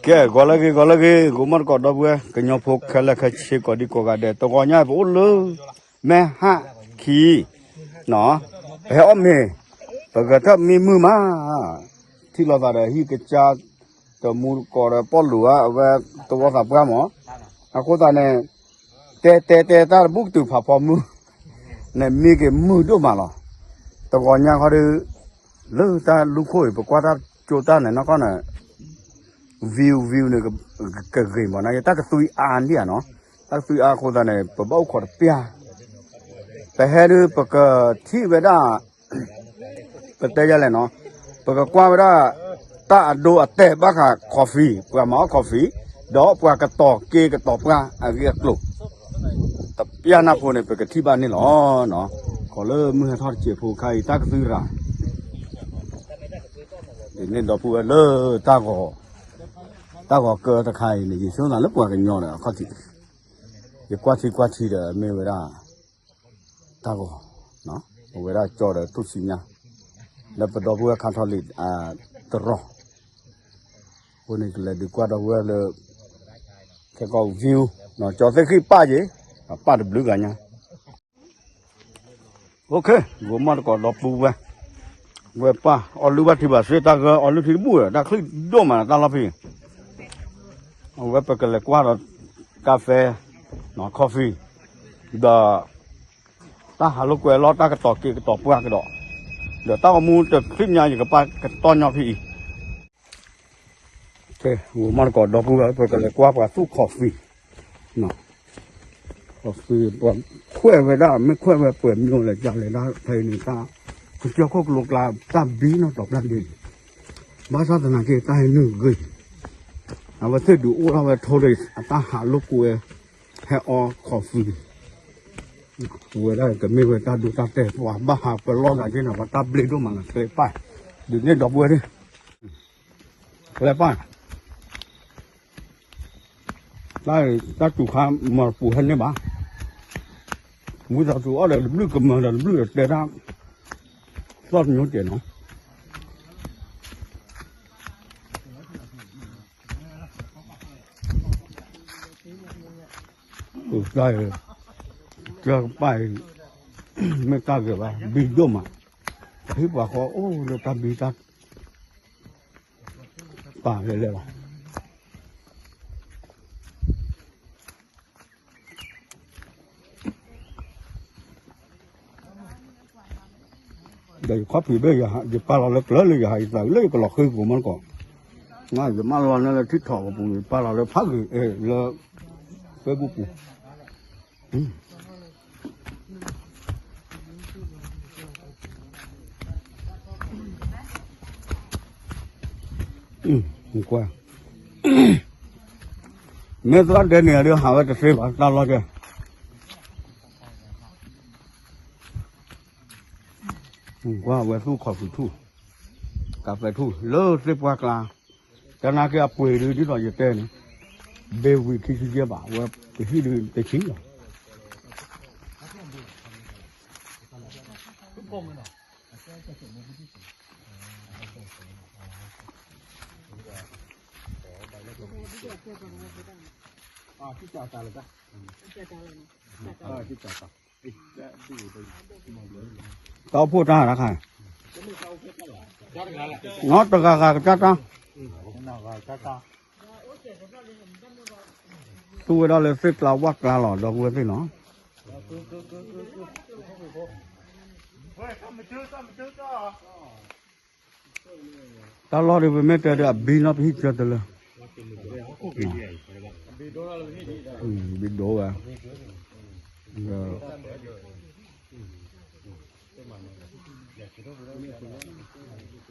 cái gọi là cái của mình có đâu vậy cái nhau phục khai là khai chế có đi có cái để tôi gọi nhau bố lơ mẹ hạ khí nó héo mẹ và cái thằng mi mưa mà thì là vào đây cái cha tôi mua có là bỏ lúa và tôi vào tập cái mỏ cô ta này tê ta bút từ phá phá mưa này mi cái mưa đâu mà lo tôi gọi nhau họ đi lơ ta lúc khôi và qua ta chỗ ta này nó có là view này cái gì mà này ta cái tui an đi à nó ta tui an cô ta này bờ bao quạt pia tại hè đi bờ cái thi về đó bờ tây ra này nó bờ cái qua về đó ta đồ tệ bác à coffee bờ máu coffee đó bờ cái tỏ kia cái tỏ ra à cái lục tập pia na cô này bờ cái thi ban này nó có lơ mưa thoát chiều phù khai ta cái tui ra nên đó phù lơ ta có cơ ta khai này số là lớp qua cái nhỏ này khó chịu thì qua chi là mê về ra ta có nó về ra cho được tốt xinh nha là bắt đầu vừa khăn thọ lịch tơ ro hôm nay là đi qua đâu vừa là cái cầu view nó cho tới khi pa được lưỡi cả nha ok vừa mà có đọc bù về về pa ở lưỡi bắt thì bà sẽ ta ở lưỡi thì bù đã khi đổ mà ta làm gì về cái qua là cà phê nó coffee đó ta hà lúc quay lo ta cái tỏ kia cái tỏ qua cái đó để ta có mua được phép nhà gì cái to nhau thì ok mà có đó vừa cái qua thu coffee nó coffee còn khỏe về đó mới khỏe về bữa nhiều là giờ này ta thầy người ta cái cho có lục là ta bí nó đọc làm gì bao giờ thằng nào kia ta hay nửa người và thế đủ là về thôi đấy ta hạ lúc quê hay coffee quê đây cái mấy người ta đủ ta tệ và ba hạ phải lo lại cái nào và ta bê đâu mà là tệ phải đừng nên đọc quê đi tệ phải đây ta chủ khám mà phụ hình đấy bà muốn giáo chủ ở đây lưỡi cầm mà là lưỡi để ra rất nhiều tiền nó đây cho bài mấy ta cái bài bị đâu mà thấy bà khó rồi ta bị ta bà cái này là đây khó thì bây giờ thì ba là lớn lên giờ phải lấy cái lọ khơi củaมันcòn ngay giờ mà nó là thích thọ của bùi ba là phát cái là cái bút hôm qua mấy cái đến này đưa hàng về xe vào tao lo cho hôm qua về thu khỏi thu cà phê thu lỡ xe qua là cho nên cái áp quê đi đi rồi giờ tên bêu vì khi kia bảoว่าcái khi đi tài chính rồi taoพูดra là khai nó từ gà chắc ta tôi đó là xếp là quắc là lò đâu quên thế nó tao lo đi với mấy cái đó bị nó hít cho tao là bị đổ à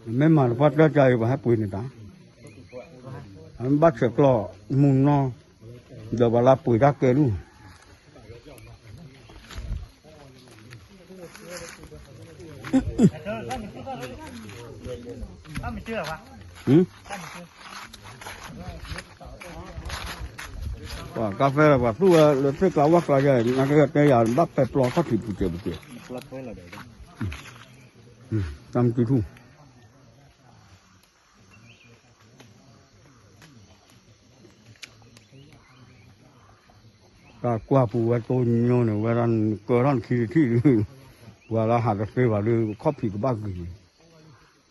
mấy mà phát ra chơi và hát quỳnh này ta anh bắt sợi lọ mùng no giờ bà la bùi ra kê luôn cà phê là bà tu là thích là quắc là cái cái giờ bắt phải lo phát thịt bự trăm kg thu ก็กว่าปูว่าตัวโยนเนี่ยว่ารันก็รันขี้ที่ว่าเราหาจะซื้อว่าหรือครอบผีก็บ้ากี่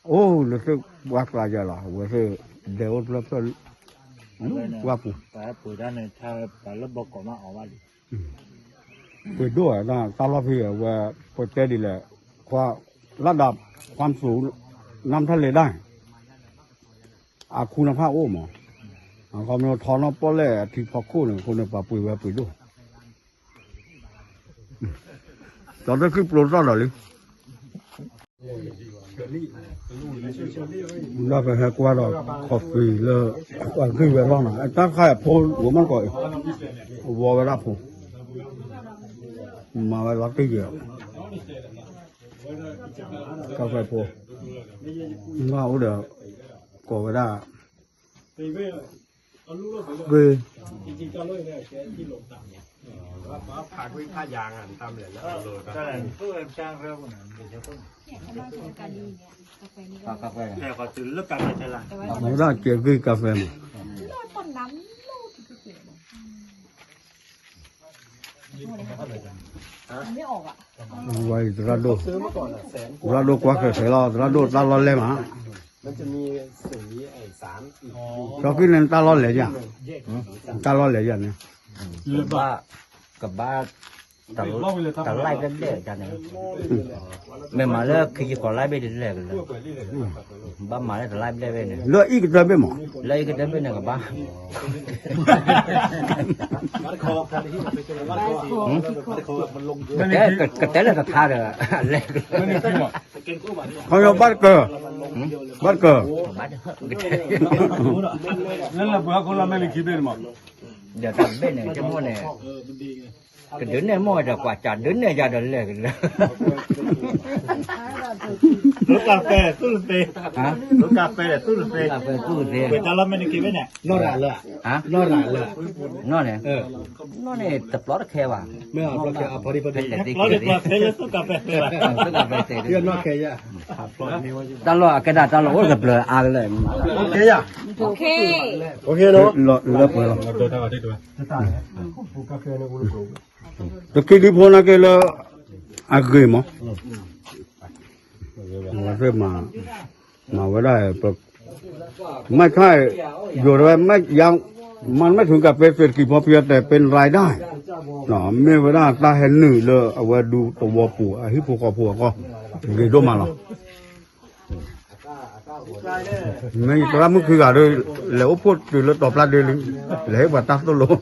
โอ้แล้วก็ว่ากลายจะละว่าคือเดี๋ยวเราก็ว่าปู แต่ปุ๋ยด้านในถ้าปลาระบบก็มาเอาว่าดิ ไปด้วยนะตลอดพี่ว่าโปรเจกต์นี่แหละความระดับความสูงน้ำทะเลได้คุณภาพโอ้หมอเขาไม่ทอนป้อแร่ที่พอคู่หนึ่งคนในป่าปุ๋ยว่าปุ๋ยด้วยตอนนั้นคือโปรต้าหรอลิน่าไปหากว่าเราคอฟฟี่เลยว่าคือเวลาหน่อยตั้งค่ายโพลหัวมันก่อนวัวเวลาโพมาไว้รับที่เดียวกาแฟโพว่าเอาเดี๋ยวก่อเวลาเว จริงๆก็เลยเนี่ยแกที่ลงต่ำเนี่ยว่าผ่านวิ่งผ้ายางอ่ะตามเลยแล้วโล ใช่ตัวจ้างเร็วนะเดี๋ยวจะต้อง เนี่ยเขามาถึงการดีเนี่ยกาแฟนี่ก็ กาแฟแต่ก็ตื่นแล้วกันใช่ไหม แต่ว่า เราได้เกี่ยวกับกาแฟมั้ย โลดต้นน้ำโลดที่เกี่ยวมันไม่ออกอ่ะ ไว้ระด ซื้อเมื่อก่อนอ่ะ100,000 ระดกว่าเคยเสร็จแล้วระดตลอดเลยมั้ง มันจะมีสีไอ้สารอีก เราคิดเล่นตลอดเลยจ้ะตลอดเลยจ้ะเนี่ย กับบ้าแต่ไล่กันเด็กกันเนี่ยไม่มาเลิกคือขอไล่ไปเด็กเลยบ้ามาแล้วแต่ไล่ไม่ได้เนี่ย เลือกอีกตัวเป็นหมอ ไล่ก็ได้เป็นกับบ้า วัดคอครับที่มันเป็นวัดคอมันลงเยอะ แกก็แต่ละก็ท่าเด้อเล็ก เขาเอาบัตรเกอร์บัตรเกอร์ บ้าเด้อ นั่นแหละพวกเขาเราไม่ได้คิดเป็นหมอ เดี๋ยวทำเป็นเนี่ยจะมั่วเนี่ยก็เดินเนี่ยมั่วจะกว่าจัดเดินเนี่ยจะเดินเลยกันเลย รถกาแฟตู้เซ่รถกาแฟตู้เซ่ กาแฟตู้เสีย เวลาเราไม่ได้กินเนี่ย นอดเลย ฮะ นอดเลย นอนเนี่ยนอนเนี่ยตะปลอดแค่ว่า ไม่เอาเพราะแกเอาพอดี เป็นแต่ที่ เรา เกิ เด็ ด กกาแฟแล้วตู้กาแฟเลย ตู้กาแฟเสร็จ เพื่อนนอดแกยะ ตลอดกระดาษตลอดก็เปลือยอาเลย โอเคยะ โอเค โอเคเนาะ เลือกไปแล้ว ตัวเท่าที่ตัวกาแฟในอุณหภูมิ ตะกี้ที่พอนักเลอาเกยมั้งว่าเรื่องมาว่าได้ไม่ใช่อยู่เลยไม่ยังมันไม่ถึงกับเป็นเศรษฐกิจพอเพียงแต่เป็นรายได้เนาะไม่ว่าได้ตาเห็นหนึ่งเลยเอาไว้ดูตัวปูไอ้ที่ปูกับปูก็เกยด้วยมาหรอไม่ตรามุคืออะไรแล้วพูดถึงแล้วตอบรับเลยแล้วว่าตัดตัวลง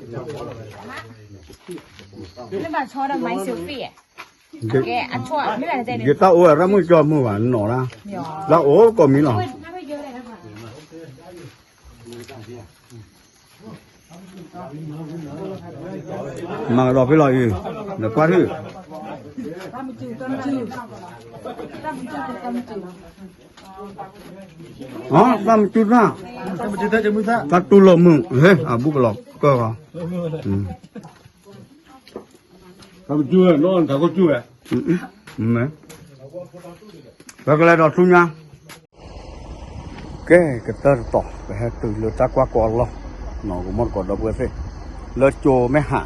ไม่บาดชอดไม้เซลฟี่อ่ะแกอันชั่วไม่บาดใจ เดี๋ยวตาโอ้ยเราไม่จอมือหวานหนอนะแล้วโอ้ก็มีหรอมาเราไปรออีกเดี๋ยวกว่าที่อ๋อตามจุดนะ มันจะได้จะมือท่า ตัดตุลมึงเฮ้ยบุกหลอกก็ทำจุ้ยนอนทำก็จุ้ยไหมแล้วก็เลยเราทุ่งยางแกก็เติร์ต่อไปให้ตื่นเลือดจักว่าก่อนหรอหนอก็มันก่อนเราเบื่อสิเลือดโจไม่หา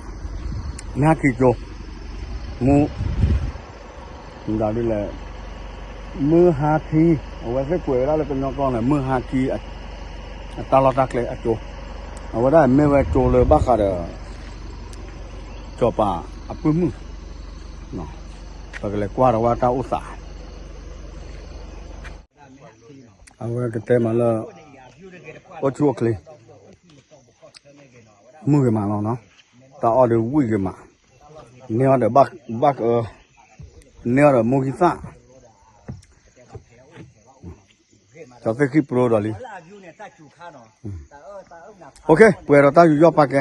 หน้าคือโจงูดาวนี่แหละมือหาทีเอาไว้ให้ป่วยแล้วเลยเป็นน้องกองเลยมือหาทีตาเราตักเลยโจเอาไว้ได้ไม่ไว้โจเลยบ้าขาเด้อจบป่ะปื้มมือเนาะไปเลยกว่าเราว่าตาอุตส่าห์เอาไว้ก็เต็มมาแล้วโอ้ชัวร์เลยมือกันมาเนาะตาเอาเดี๋ยววิ่งกันมาเนี่ยเดี๋ยวบักเนี่ยเดี๋ยวมุกิซ่าจะไปคลิปโปรดอลีโอเคเปิดเราตั้งอยู่ยอดปากแก